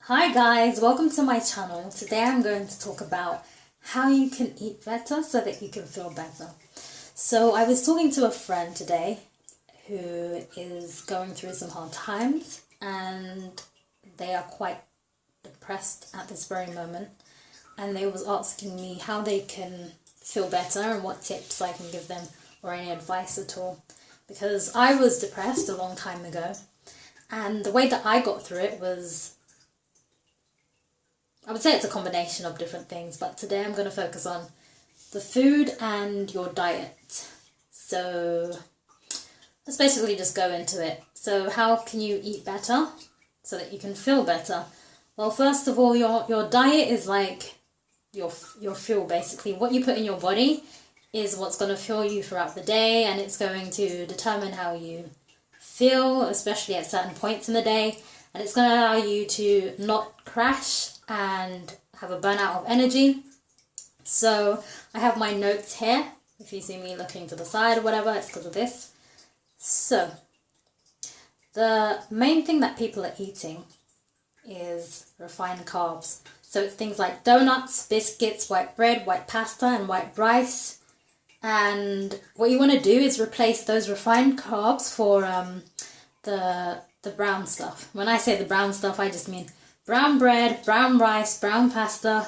Hi guys, welcome to my channel. Today I'm going to talk about how you can eat better so that you can feel better. So I was talking to a friend today who is going through some hard times and they are quite depressed at this very moment, and they was asking me how they can feel better and what tips I can give them or any advice at all, because I was depressed a long time ago and the way that I got through it was, I would say it's a combination of different things, but today I'm going to focus on the food and your diet. So let's basically just go into it. So how can you eat better so that you can feel better? Well, first of all, your diet is like your fuel basically. What you put in your body is what's going to fuel you throughout the day, and it's going to determine how you feel, especially at certain points in the day, and it's going to allow you to not crash and have a burnout of energy. So I have my notes here. If you see me looking to the side or whatever, it's because of this. So the main thing that people are eating is refined carbs. So it's things like donuts, biscuits, white bread, white pasta and white rice. And what you want to do is replace those refined carbs for the brown stuff. When I say the brown stuff, I just mean brown bread, brown rice, brown pasta,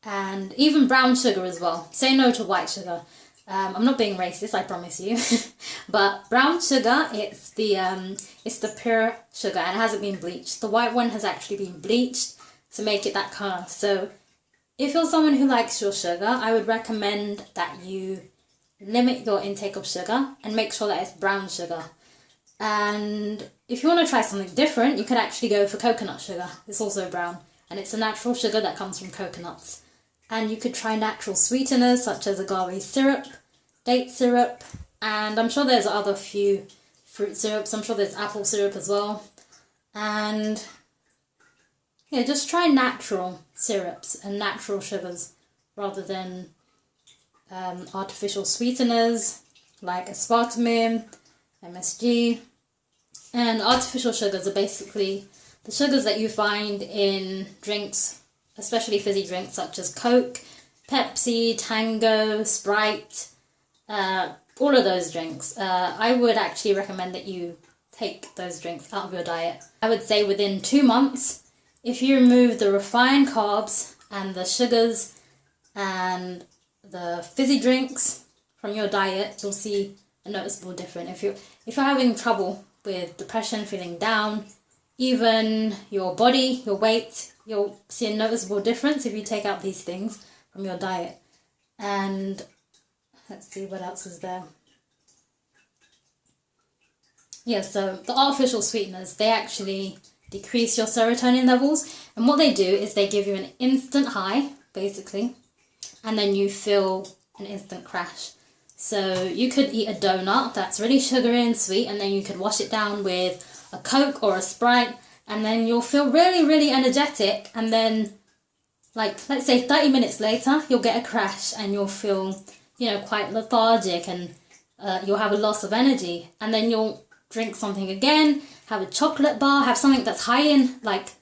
and even brown sugar as well. Say no to white sugar. I'm not being racist, I promise you. But brown sugar, it's the pure sugar and it hasn't been bleached. The white one has actually been bleached to make it that colour. So if you're someone who likes your sugar, I would recommend that you limit your intake of sugar and make sure that it's brown sugar. And if you want to try something different, you could actually go for coconut sugar. It's also brown and it's a natural sugar that comes from coconuts. And you could try natural sweeteners such as agave syrup, date syrup, and I'm sure there's other few fruit syrups. I'm sure there's apple syrup as well. And yeah, just try natural syrups and natural sugars rather than artificial sweeteners like aspartame, MSG. And artificial sugars are basically the sugars that you find in drinks, especially fizzy drinks such as Coke, Pepsi, Tango, Sprite, all of those drinks. I would actually recommend that you take those drinks out of your diet. I would say within 2 months, if you remove the refined carbs and the sugars and the fizzy drinks from your diet, you'll see a noticeable difference. If you're having trouble with depression, feeling down, even your body, your weight, you'll see a noticeable difference if you take out these things from your diet. And let's see what else is there. Yeah, so the artificial sweeteners, they actually decrease your serotonin levels, and what they do is they give you an instant high, basically, and then you feel an instant crash. So you could eat a donut that's really sugary and sweet, and then you could wash it down with a Coke or a Sprite, and then you'll feel really, really energetic, and then, like, let's say 30 minutes later, you'll get a crash and you'll feel, quite lethargic, and you'll have a loss of energy. And then you'll drink something again, have a chocolate bar, have something that's high in, like,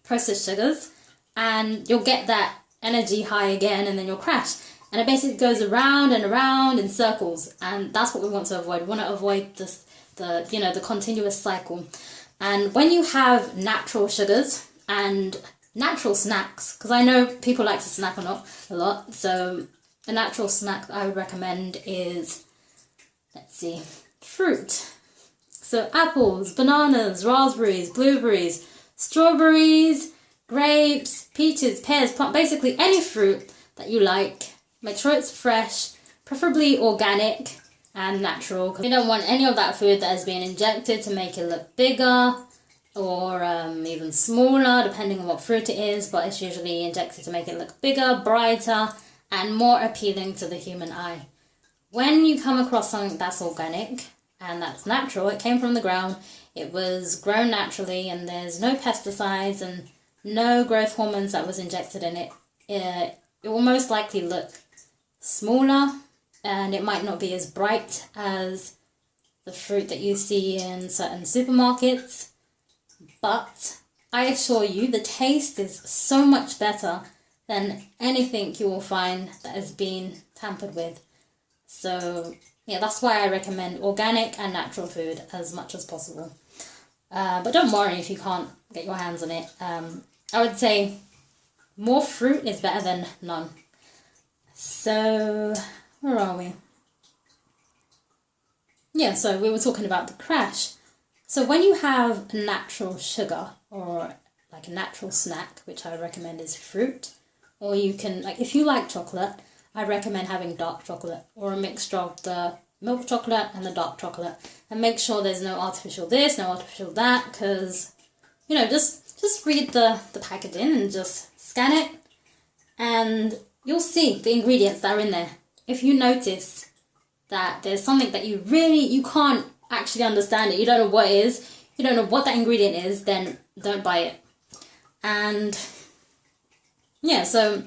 processed sugars, and you'll get that energy high again, and then you'll crash. And it basically goes around and around in circles, and that's what we want to avoid. We want to avoid the continuous cycle. And when you have natural sugars and natural snacks, because I know people like to snack a lot, so a natural snack that I would recommend is, fruit. So apples, bananas, raspberries, blueberries, strawberries, grapes, peaches, pears, plum, basically any fruit that you like. Make sure it's fresh, preferably organic and natural, because you don't want any of that food that has been injected to make it look bigger or even smaller, depending on what fruit it is, but it's usually injected to make it look bigger, brighter, and more appealing to the human eye. When you come across something that's organic and that's natural, it came from the ground, it was grown naturally, and there's no pesticides and no growth hormones that was injected in it, it will most likely look smaller, and it might not be as bright as the fruit that you see in certain supermarkets, but I assure you the taste is so much better than anything you will find that has been tampered with. So yeah, that's why I recommend organic and natural food as much as possible. But don't worry if you can't get your hands on it. I would say more fruit is better than none. So where are we? Yeah, so we were talking about the crash. So when you have natural sugar or like a natural snack, which I recommend is fruit, or you can, like if you like chocolate, I recommend having dark chocolate or a mixture of the milk chocolate and the dark chocolate, and make sure there's no artificial this, no artificial that, because, you know, just read the packaging and just scan it and you'll see the ingredients that are in there. If you notice that there's something that you can't actually understand it, you don't know what it is, you don't know what that ingredient is, then don't buy it. And yeah, so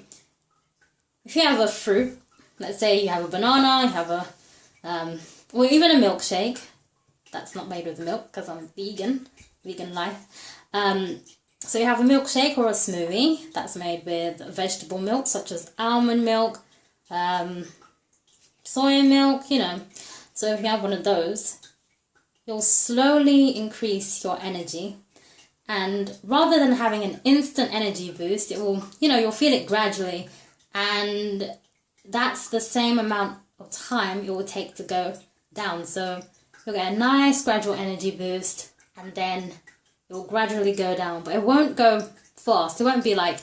if you have a fruit, let's say you have a banana, you have a or even a milkshake that's not made with milk because I'm vegan life. So you have a milkshake or a smoothie that's made with vegetable milk such as almond milk, soy milk, you know. So if you have one of those, you'll slowly increase your energy, and rather than having an instant energy boost, it will, you know, you'll feel it gradually, and that's the same amount of time it will take to go down. So you'll get a nice gradual energy boost, and then it will gradually go down, but it won't go fast. It won't be like,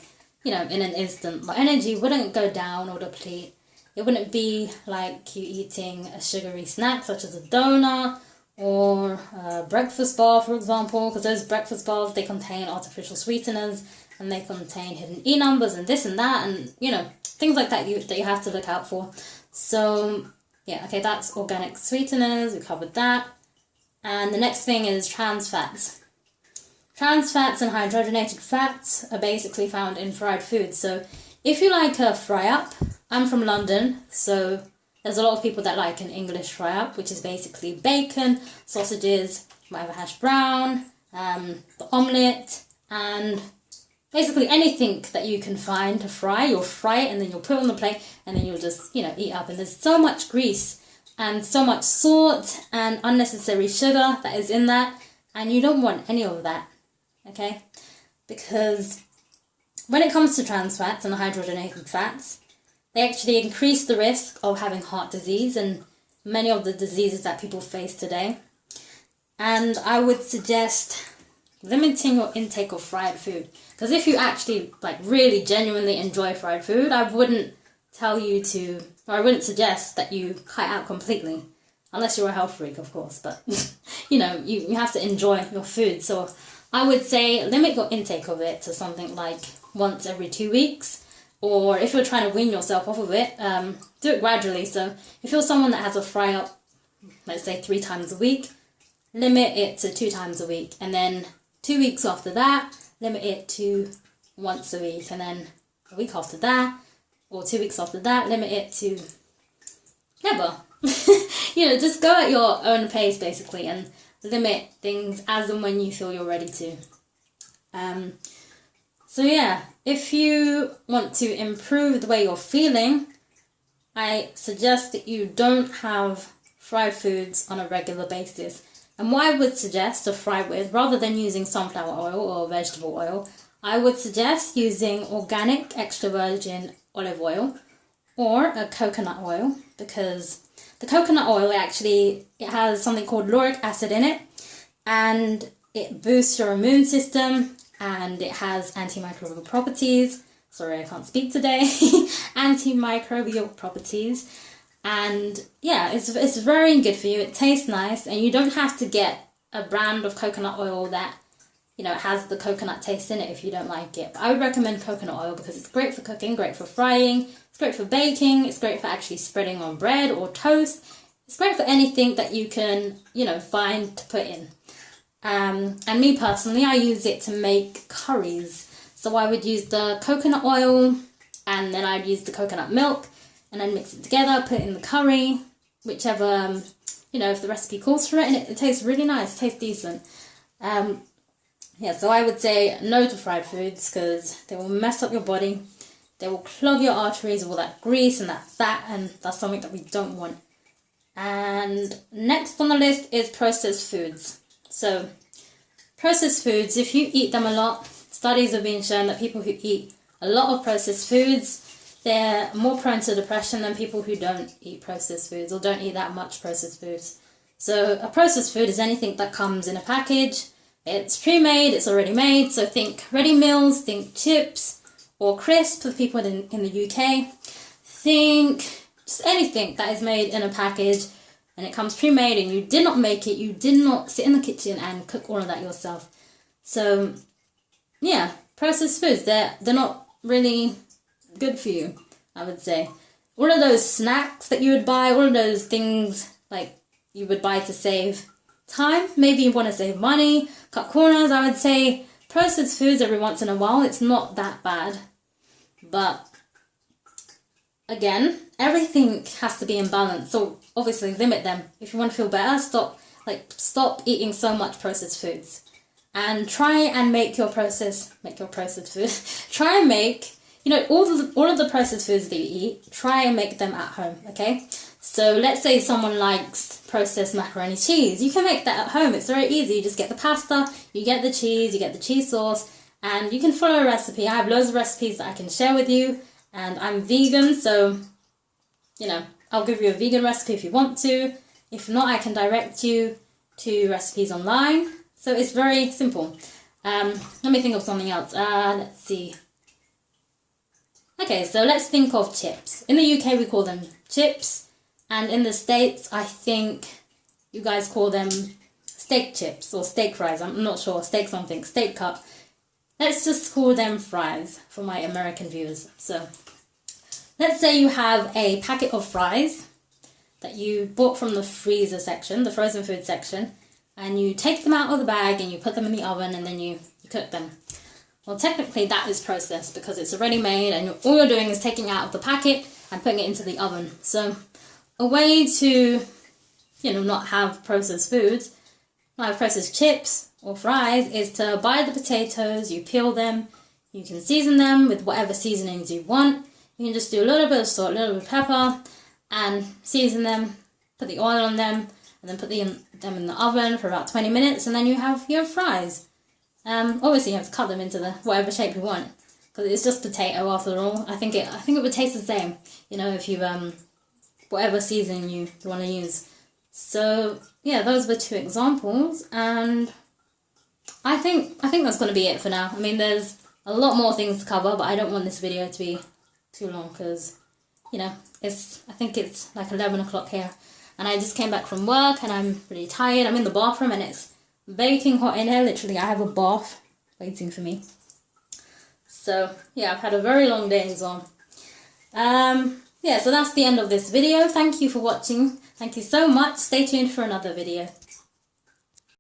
you know, in an instant. Like energy wouldn't go down or deplete. It wouldn't be like you eating a sugary snack such as a donut or a breakfast bar, for example, because those breakfast bars, they contain artificial sweeteners and they contain hidden E numbers and this and that, and, you know, things like that you have to look out for. So yeah, okay, that's organic sweeteners, we covered that. And the next thing is trans fats. Trans fats and hydrogenated fats are basically found in fried foods. So if you like a fry up, I'm from London, so there's a lot of people that like an English fry up, which is basically bacon, sausages, might have a hash brown, the omelette, and basically anything that you can find to fry. You'll fry it and then you'll put it on the plate and then you'll just, you know, eat up. And there's so much grease and so much salt and unnecessary sugar that is in that, and you don't want any of that, okay? Because when it comes to trans fats and hydrogenated fats, they actually increase the risk of having heart disease and many of the diseases that people face today. And I would suggest limiting your intake of fried food. Because if you actually like really genuinely enjoy fried food, I wouldn't tell you to, or I wouldn't suggest that you cut out completely. Unless you're a health freak, of course. But, you know, you have to enjoy your food. So I would say limit your intake of it to something like once every 2 weeks. Or if you're trying to wean yourself off of it, do it gradually. So if you're someone that has a fry up, let's say 3 times a week, limit it to 2 times a week. And then 2 weeks after that, limit it to once a week. And then a week after that, or 2 weeks after that, limit it to never. You know, just go at your own pace basically and limit things as and when you feel you're ready to. So yeah, if you want to improve the way you're feeling, I suggest that you don't have fried foods on a regular basis. And what I would suggest to fry with, rather than using sunflower oil or vegetable oil, I would suggest using organic extra virgin olive oil or a coconut oil, because the coconut oil it has something called lauric acid in it, and it boosts your immune system, and it has antimicrobial properties. Sorry, I can't speak today. Antimicrobial properties. And yeah, it's very good for you. It tastes nice, and you don't have to get a brand of coconut oil that, you know, has the coconut taste in it if you don't like it. But I would recommend coconut oil because it's great for cooking, great for frying, it's great for baking, it's great for actually spreading on bread or toast. It's great for anything that you can, you know, find to put in. And me personally, I use it to make curries. So I would use the coconut oil, and then I'd use the coconut milk, and then mix it together, put it in the curry, whichever, you know, if the recipe calls for it, and it tastes really nice, it tastes decent. Yeah, so I would say no to fried foods because they will mess up your body. They will clog your arteries with all that grease and that fat, and that's something that we don't want. And next on the list is processed foods. So processed foods, if you eat them a lot, studies have been shown that people who eat a lot of processed foods, they're more prone to depression than people who don't eat processed foods or don't eat that much processed foods. So a processed food is anything that comes in a package. It's pre-made, it's already made, so think ready meals, think chips or crisps for people in the UK. Think just anything that is made in a package and it comes pre-made and you did not make it, you did not sit in the kitchen and cook all of that yourself. So yeah, processed foods, they're not really good for you, I would say. All of those snacks that you would buy, all of those things like you would buy to save time, maybe you want to save money, cut corners, I would say processed foods every once in a while, it's not that bad. But again, everything has to be in balance, so obviously limit them. If you want to feel better, stop eating so much processed foods. And try and make your processed food. Try and make, all of the processed foods that you eat, try and make them at home, okay? So let's say someone likes processed macaroni cheese. You can make that at home. It's very easy. You just get the pasta, you get the cheese, you get the cheese sauce, and you can follow a recipe. I have loads of recipes that I can share with you, and I'm vegan, so, I'll give you a vegan recipe if you want to. If not, I can direct you to recipes online. So it's very simple. Let me think of something else. Let's see. Okay, so let's think of chips. In the UK, we call them chips. And in the States, I think you guys call them steak chips or steak fries. I'm not sure. Steak something. Steak cut. Let's just call them fries for my American viewers. So let's say you have a packet of fries that you bought from the freezer section, the frozen food section, and you take them out of the bag and you put them in the oven and then you cook them. Well, technically that is processed because it's already made and all you're doing is taking it out of the packet and putting it into the oven. So a way to, not have processed foods, not have processed chips or fries, is to buy the potatoes, you peel them, you can season them with whatever seasonings you want. You can just do a little bit of salt, a little bit of pepper, and season them, put the oil on them, and then put them in the oven for about 20 minutes, and then you have your fries. Obviously you have to cut them into the whatever shape you want, because it's just potato after all. I think it would taste the same, if you whatever seasoning you want to use. So yeah, those were two examples, and I think that's going to be it for now. I mean, there's a lot more things to cover, but I don't want this video to be too long because I think it's like 11 o'clock here, and I just came back from work and I'm really tired. I'm in the bathroom and it's baking hot in here. Literally, I have a bath waiting for me. So yeah, I've had a very long day as well. Yeah, so that's the end of this video. Thank you for watching. Thank you so much. Stay tuned for another video.